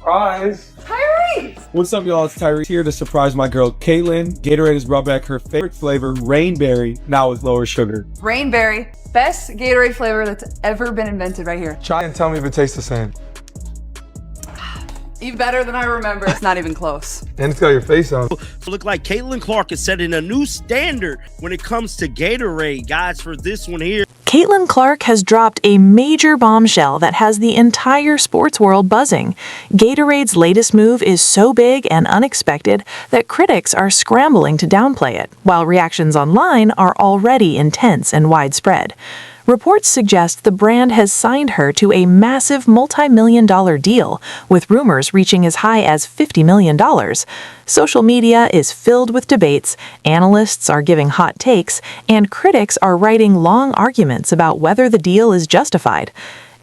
Surprise! Tyrese! What's up, y'all? It's Tyrese here to surprise my girl, Caitlin. Gatorade has brought back her favorite flavor, Rainberry, now with lower sugar. Rainberry, best Gatorade flavor that's ever been invented right here. Try and tell me if it tastes the same. Even better than I remember. It's not even close. And it's got your face on. So look like Caitlin Clark is setting a new standard when it comes to Gatorade, guys, for this one here. Caitlin Clark has dropped a major bombshell that has the entire sports world buzzing. Gatorade's latest move is so big and unexpected that critics are scrambling to downplay it, while reactions online are already intense and widespread. Reports suggest the brand has signed her to a massive multi-million-dollar deal, with rumors reaching as high as $50 million. Social media is filled with debates, analysts are giving hot takes, and critics are writing long arguments about whether the deal is justified.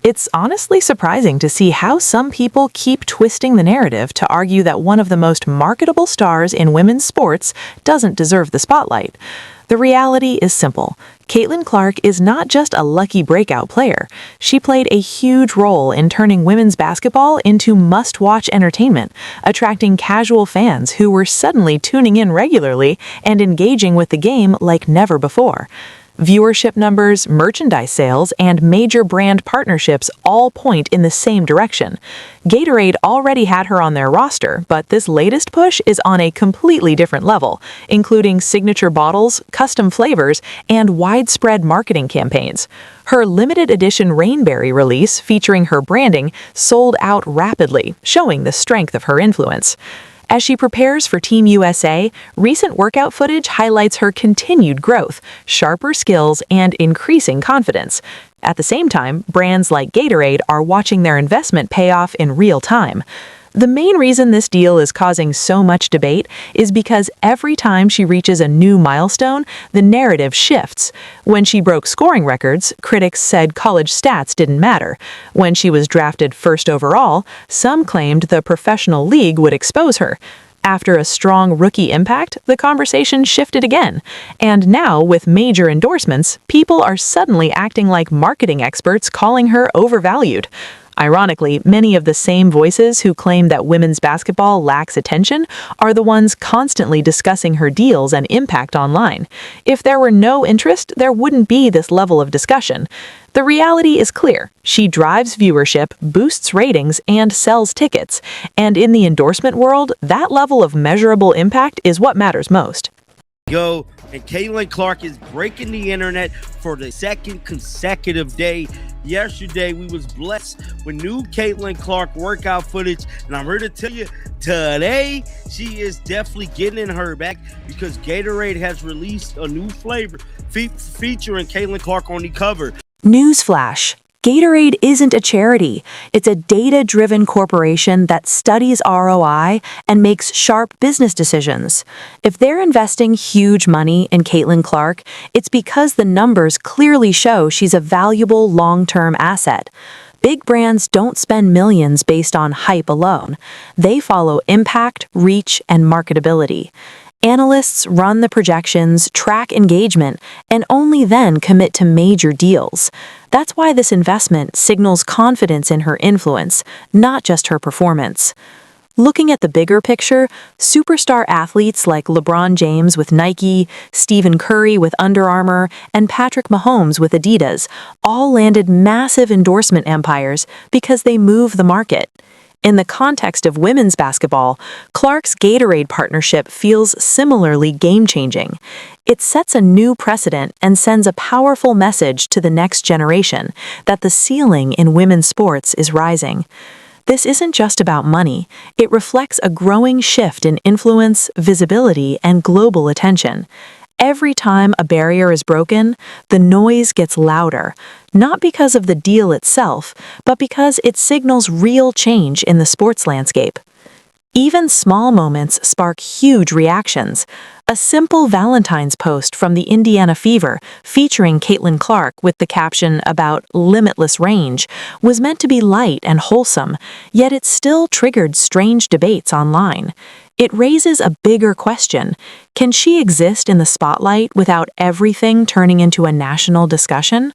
It's honestly surprising to see how some people keep twisting the narrative to argue that one of the most marketable stars in women's sports doesn't deserve the spotlight. The reality is simple. Caitlin Clark is not just a lucky breakout player. She played a huge role in turning women's basketball into must-watch entertainment, attracting casual fans who were suddenly tuning in regularly and engaging with the game like never before. Viewership numbers, merchandise sales, and major brand partnerships all point in the same direction. Gatorade already had her on their roster, but this latest push is on a completely different level, including signature bottles, custom flavors, and widespread marketing campaigns. Her limited edition Rainberry release, featuring her branding, sold out rapidly, showing the strength of her influence. As she prepares for Team USA, recent workout footage highlights her continued growth, sharper skills, and increasing confidence. At the same time, brands like Gatorade are watching their investment pay off in real time. The main reason this deal is causing so much debate is because every time she reaches a new milestone, the narrative shifts. When she broke scoring records, critics said college stats didn't matter. When she was drafted first overall, some claimed the professional league would expose her. After a strong rookie impact, the conversation shifted again. And now, with major endorsements, people are suddenly acting like marketing experts, calling her overvalued. Ironically, many of the same voices who claim that women's basketball lacks attention are the ones constantly discussing her deals and impact online. If there were no interest, there wouldn't be this level of discussion. The reality is clear. She drives viewership, boosts ratings, and sells tickets. And in the endorsement world, that level of measurable impact is what matters most. Go, and Caitlin Clark is breaking the internet for the second consecutive day. Yesterday, we was blessed with new Caitlin Clark workout footage, and I'm here to tell you, today, she is definitely getting in her back because Gatorade has released a new flavor featuring Caitlin Clark on the cover. Newsflash. Gatorade isn't a charity. It's a data-driven corporation that studies ROI and makes sharp business decisions. If they're investing huge money in Caitlin Clark, it's because the numbers clearly show she's a valuable long-term asset. Big brands don't spend millions based on hype alone. They follow impact, reach, and marketability. Analysts run the projections, track engagement, and only then commit to major deals. That's why this investment signals confidence in her influence, not just her performance. Looking at the bigger picture, superstar athletes like LeBron James with Nike, Stephen Curry with Under Armour, and Patrick Mahomes with Adidas all landed massive endorsement empires because they move the market. In the context of women's basketball, Clark's Gatorade partnership feels similarly game-changing. It sets a new precedent and sends a powerful message to the next generation that the ceiling in women's sports is rising. This isn't just about money. It reflects a growing shift in influence, visibility, and global attention. Every time a barrier is broken, the noise gets louder, not because of the deal itself, but because it signals real change in the sports landscape. Even small moments spark huge reactions. A simple Valentine's post from the Indiana Fever featuring Caitlin Clark with the caption about limitless range was meant to be light and wholesome, yet it still triggered strange debates online. It raises a bigger question. Can she exist in the spotlight without everything turning into a national discussion?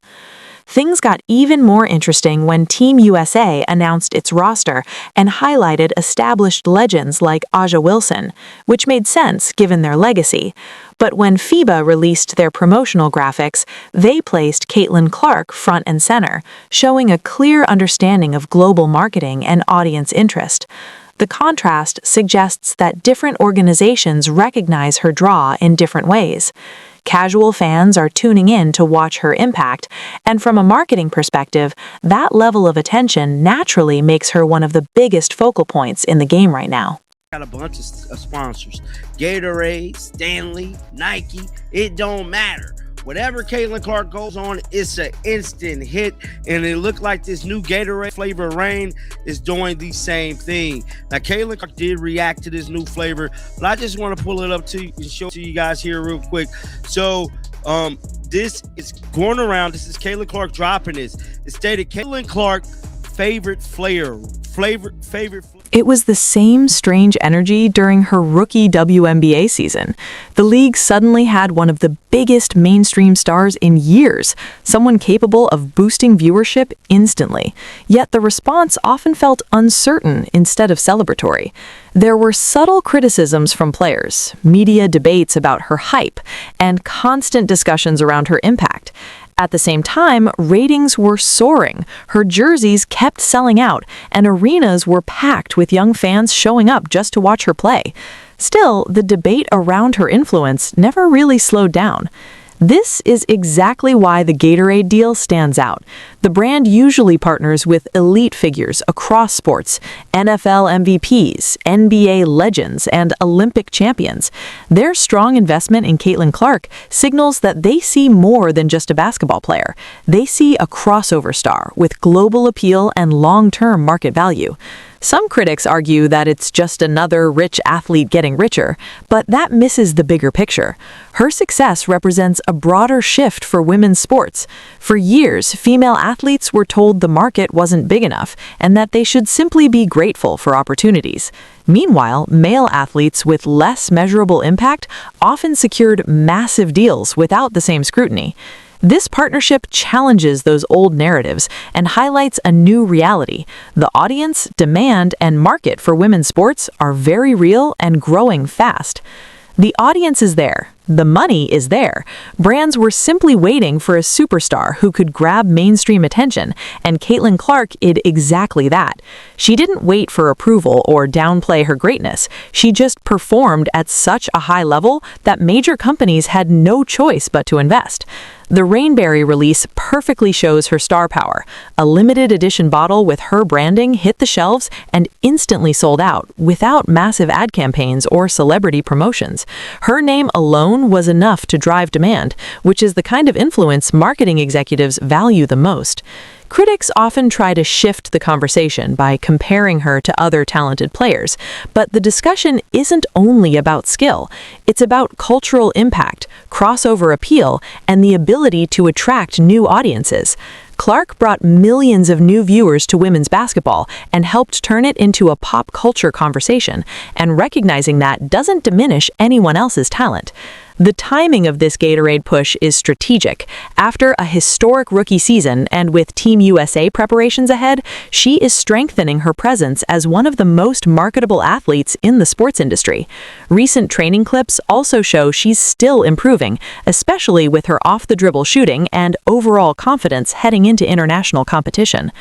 Things got even more interesting when Team USA announced its roster and highlighted established legends like Aja Wilson, which made sense given their legacy. But when FIBA released their promotional graphics, they placed Caitlin Clark front and center, showing a clear understanding of global marketing and audience interest. The contrast suggests that different organizations recognize her draw in different ways. Casual fans are tuning in to watch her impact, and from a marketing perspective, that level of attention naturally makes her one of the biggest focal points in the game right now. Got a bunch of sponsors: Gatorade, Stanley, Nike. It don't matter. Whatever Caitlin Clark goes on, it's an instant hit, and it looked like this new Gatorade flavor Rain is doing the same thing. Now, Caitlin Clark did react to this new flavor, but I just want to pull it up to you and show it to you guys here real quick. So, this is going around. This is Caitlin Clark dropping this. It stated Caitlin Clark favorite flavor. It was the same strange energy during her rookie WNBA season. The league suddenly had one of the biggest mainstream stars in years, someone capable of boosting viewership instantly. Yet the response often felt uncertain instead of celebratory. There were subtle criticisms from players, media debates about her hype, and constant discussions around her impact. At the same time, ratings were soaring, her jerseys kept selling out, and arenas were packed with young fans showing up just to watch her play. Still, the debate around her influence never really slowed down. This is exactly why the Gatorade deal stands out. The brand usually partners with elite figures across sports, NFL MVPs, NBA legends, and Olympic champions. Their strong investment in Caitlin Clark signals that they see more than just a basketball player. They see a crossover star with global appeal and long-term market value. Some critics argue that it's just another rich athlete getting richer, but that misses the bigger picture. Her success represents a broader shift for women's sports. For years, female athletes were told the market wasn't big enough and that they should simply be grateful for opportunities. Meanwhile, male athletes with less measurable impact often secured massive deals without the same scrutiny. This partnership challenges those old narratives and highlights a new reality. The audience, demand, and market for women's sports are very real and growing fast. The audience is there. The money is there. Brands were simply waiting for a superstar who could grab mainstream attention, and Caitlin Clark did exactly that. She didn't wait for approval or downplay her greatness. She just performed at such a high level that major companies had no choice but to invest. The Rainberry release perfectly shows her star power. A limited edition bottle with her branding hit the shelves and instantly sold out without massive ad campaigns or celebrity promotions. Her name alone was enough to drive demand, which is the kind of influence marketing executives value the most. Critics often try to shift the conversation by comparing her to other talented players, but the discussion isn't only about skill. It's about cultural impact, crossover appeal, and the ability to attract new audiences. Clark brought millions of new viewers to women's basketball and helped turn it into a pop culture conversation, and recognizing that doesn't diminish anyone else's talent. The timing of this Gatorade push is strategic. After a historic rookie season and with Team USA preparations ahead, she is strengthening her presence as one of the most marketable athletes in the sports industry. Recent training clips also show she's still improving, especially with her off-the-dribble shooting and overall confidence heading into international competition.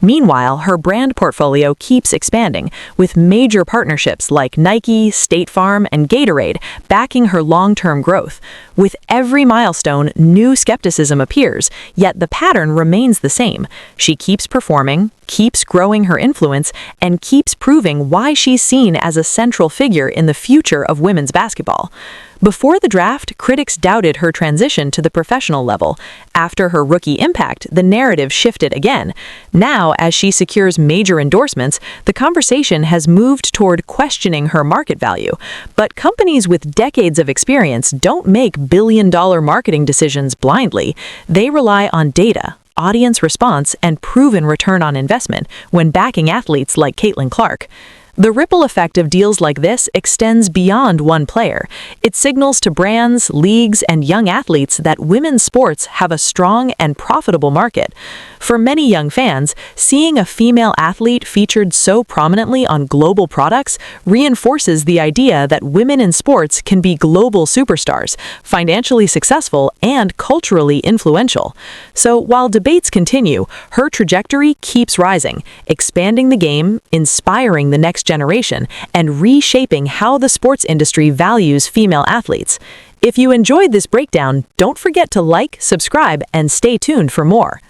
Meanwhile, her brand portfolio keeps expanding, with major partnerships like Nike, State Farm, and Gatorade backing her long-term growth. With every milestone, new skepticism appears, yet the pattern remains the same. She keeps performing, keeps growing her influence, and keeps proving why she's seen as a central figure in the future of women's basketball. Before the draft, critics doubted her transition to the professional level. After her rookie impact, the narrative shifted again. Now, as she secures major endorsements, the conversation has moved toward questioning her market value. But companies with decades of experience don't make billion-dollar marketing decisions blindly. They rely on data, audience response, and proven return on investment when backing athletes like Caitlin Clark. The ripple effect of deals like this extends beyond one player. It signals to brands, leagues, and young athletes that women's sports have a strong and profitable market. For many young fans, seeing a female athlete featured so prominently on global products reinforces the idea that women in sports can be global superstars, financially successful, and culturally influential. So while debates continue, her trajectory keeps rising, expanding the game, inspiring the next generation, and reshaping how the sports industry values female athletes. If you enjoyed this breakdown, don't forget to like, subscribe, and stay tuned for more.